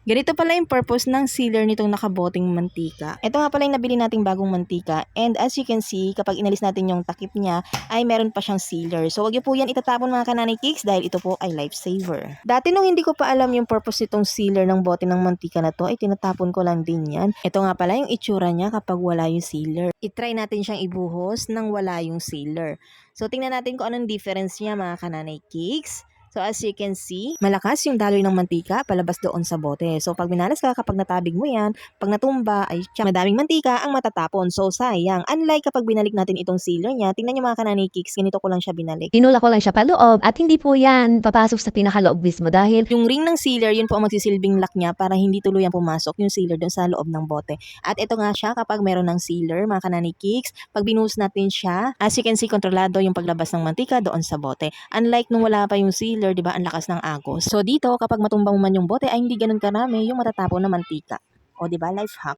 Ganito pala yung purpose ng sealer nitong nakaboting mantika. Ito nga pala yung nabili nating bagong mantika, and as you can see, kapag inalis natin yung takip niya, ay meron pa siyang sealer. So wag niyo po yan itatapon mga kananay cakes dahil ito po ay lifesaver. Dati nung hindi ko pa alam yung purpose nitong sealer ng bote ng mantika na to, ay tinatapon ko lang din yan. Ito nga pala yung itsura niya kapag wala yung sealer. I-try natin siyang ibuhos nang wala yung sealer. So tingnan natin kung anong difference niya mga kananay cakes. So as you can see, malakas yung daloy ng mantika palabas doon sa bote. So pag minalas ka, kapag natabig mo yan, pag natumba, ay madaming mantika ang matatapon. So sayang. Unlike kapag binalik natin itong sealer niya, tingnan niyo mga kananay cakes, ganito ko lang siya binalik. Tinulak ko lang siya paloob at hindi po yan papasok sa pinakaloob mismo dahil Yung ring ng sealer, yun po ang magsisilbing lock niya para hindi tuluyang pumasok yung sealer doon sa loob ng bote. At ito nga siya kapag meron ng sealer, mga kananay cakes, pag binuhos natin siya, as you can see, kontrolado yung paglabas ng mantika doon sa bote. Unlike nung wala pa yung sealer, di ba, ang lakas ng agos. So dito, kapag matumbang man yung bote, ay hindi ganun karami yung matatapon na mantika. O di ba, life hack.